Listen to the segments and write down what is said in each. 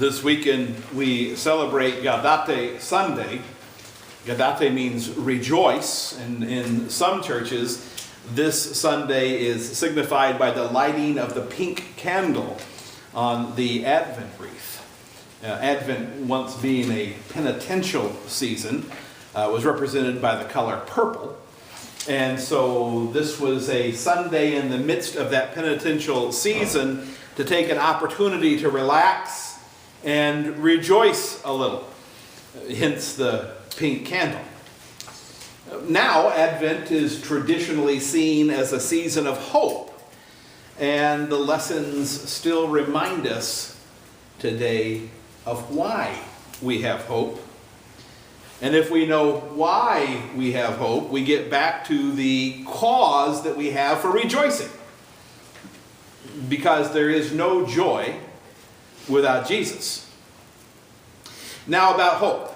This weekend we celebrate Gaudete Sunday. Gaudete means rejoice, and in some churches this Sunday is signified by the lighting of the pink candle on the Advent wreath. Advent, once being a penitential season, was represented by the color purple. And so this was a Sunday in the midst of that penitential season to take an opportunity to relax and rejoice a little, hence the pink candle. Now, Advent is traditionally seen as a season of hope, and the lessons still remind us today of why we have hope. And if we know why we have hope, we get back to the cause that we have for rejoicing. Because there is no joy without Jesus. Now about hope.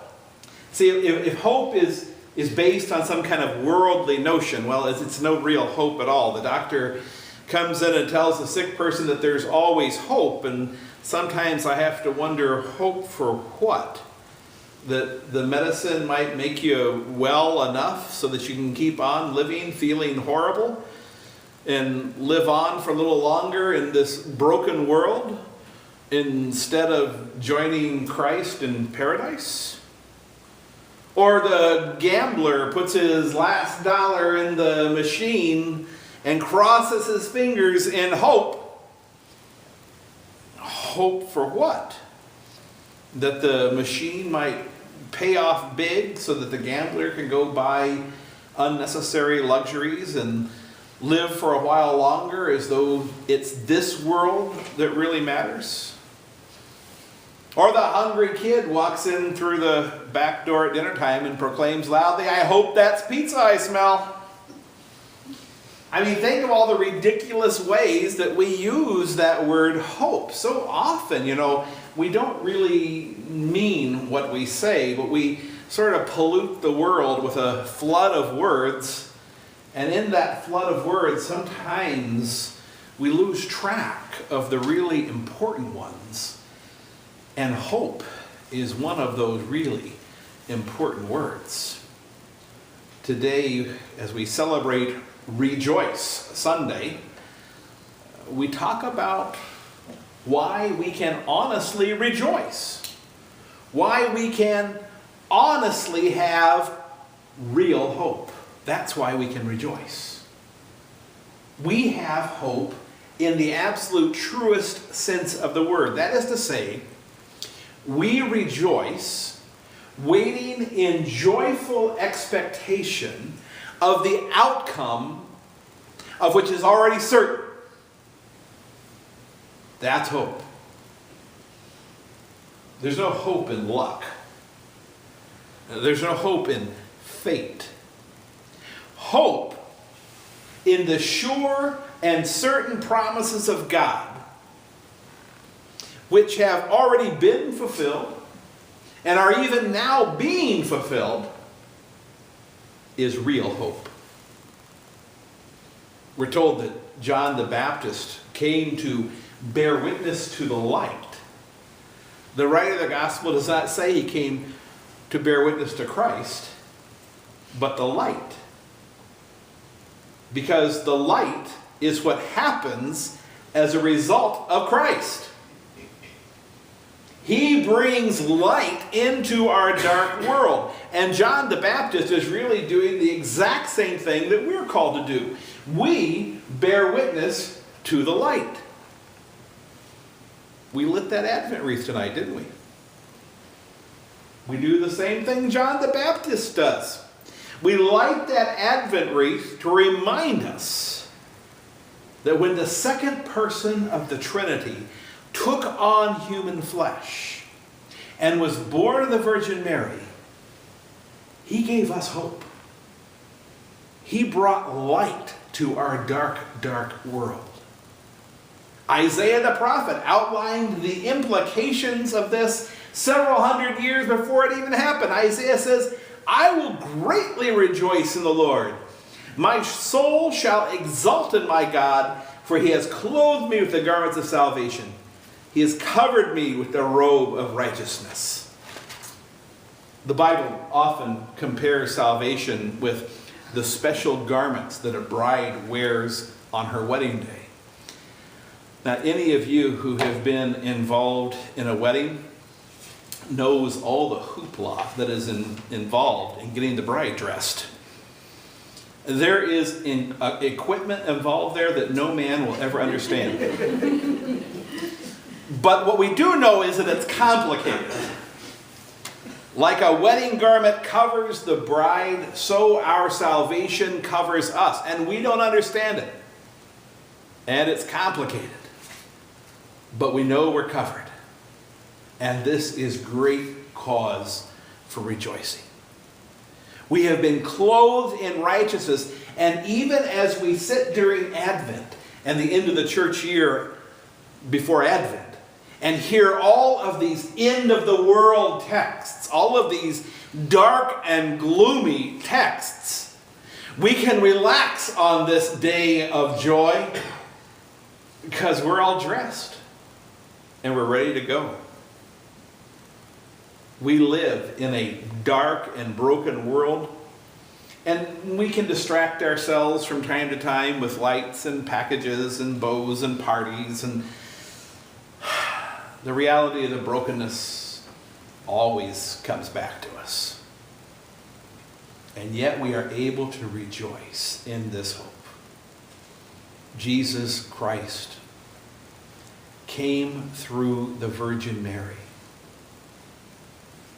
See, if hope is based on some kind of worldly notion, well, it's no real hope at all. The doctor comes in and tells the sick person that there's always hope, and sometimes I have to wonder, hope for what? That the medicine might make you well enough so that you can keep on living, feeling horrible, and live on for a little longer in this broken world instead of joining Christ in paradise? Or the gambler puts his last dollar in the machine and crosses his fingers in hope. Hope for what? That the machine might pay off big so that the gambler can go buy unnecessary luxuries and live for a while longer as though it's this world that really matters? Or the hungry kid walks in through the back door at dinner time and proclaims loudly, "I hope that's pizza I smell." I mean, think of all the ridiculous ways that we use that word hope. So often, we don't really mean what we say, but we sort of pollute the world with a flood of words. And in that flood of words, sometimes we lose track of the really important ones. And hope is one of those really important words. Today, as we celebrate Rejoice Sunday, we talk about why we can honestly rejoice. Why we can honestly have real hope. That's why we can rejoice. We have hope in the absolute truest sense of the word. That is to say, we rejoice waiting in joyful expectation of the outcome of which is already certain. That's hope. There's no hope in luck. There's no hope in fate. Hope in the sure and certain promises of God, which have already been fulfilled and are even now being fulfilled, is real hope. We're told that John the Baptist came to bear witness to the light. The writer of the gospel does not say he came to bear witness to Christ, but the light. Because the light is what happens as a result of Christ. He brings light into our dark world. And John the Baptist is really doing the exact same thing that we're called to do. We bear witness to the light. We lit that Advent wreath tonight, didn't we? We do the same thing John the Baptist does. We light that Advent wreath to remind us that when the second person of the Trinity took on human flesh and was born of the Virgin Mary, he gave us hope. He brought light to our dark, dark world. Isaiah the prophet outlined the implications of this several hundred years before it even happened. Isaiah says, "I will greatly rejoice in the Lord. My soul shall exult in my God, for he has clothed me with the garments of salvation. He has covered me with the robe of righteousness. The Bible often compares salvation with the special garments that a bride wears on her wedding day. Now, any of you who have been involved in a wedding knows all the hoopla that is involved in getting the bride dressed. There is equipment involved there that no man will ever understand. But what we do know is that it's complicated. Like a wedding garment covers the bride, so our salvation covers us. And we don't understand it. And it's complicated. But we know we're covered. And this is great cause for rejoicing. We have been clothed in righteousness, and even as we sit during Advent and the end of the church year before Advent, and hear all of these end-of-the-world texts, all of these dark and gloomy texts, we can relax on this day of joy because we're all dressed and we're ready to go. We live in a dark and broken world, and we can distract ourselves from time to time with lights and packages and bows and parties, and the reality of the brokenness always comes back to us. And yet we are able to rejoice in this hope. Jesus Christ came through the Virgin Mary,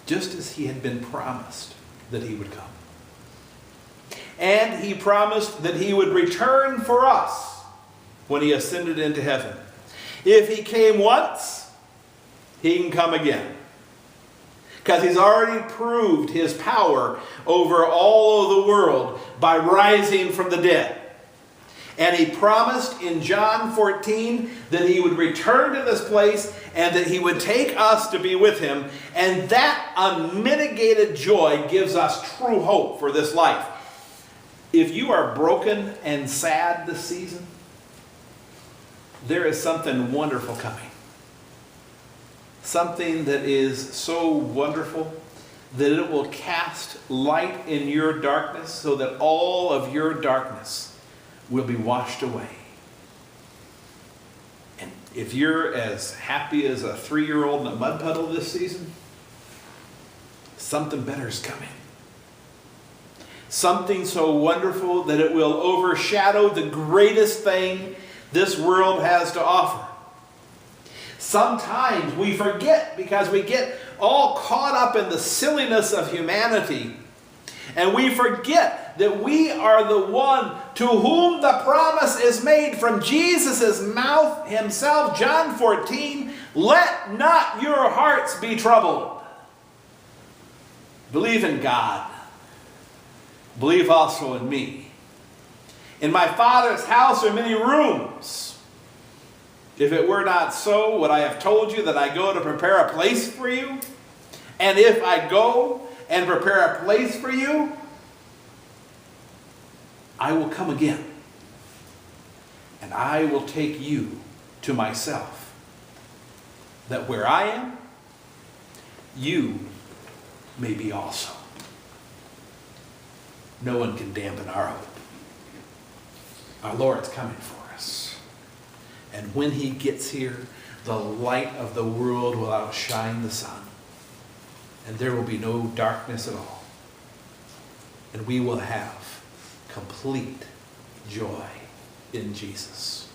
just as he had been promised that he would come. And he promised that he would return for us when he ascended into heaven. If he came once, he can come again. Because he's already proved his power over all of the world by rising from the dead. And he promised in John 14 that he would return to this place and that he would take us to be with him. And that unmitigated joy gives us true hope for this life. If you are broken and sad this season, there is something wonderful coming. Something that is so wonderful that it will cast light in your darkness so that all of your darkness will be washed away. And if you're as happy as a 3-year-old in a mud puddle this season, something better is coming. Something so wonderful that it will overshadow the greatest thing this world has to offer. Sometimes we forget because we get all caught up in the silliness of humanity. And we forget that we are the one to whom the promise is made from Jesus' mouth himself. John 14, let not your hearts be troubled. Believe in God. Believe also in me. In my Father's house are many rooms. If it were not so, would I have told you that I go to prepare a place for you? And if I go and prepare a place for you, I will come again. And I will take you to myself, that where I am, you may be also. No one can dampen our hope. Our Lord's coming for us. And when he gets here, the light of the world will outshine the sun. And there will be no darkness at all. And we will have complete joy in Jesus.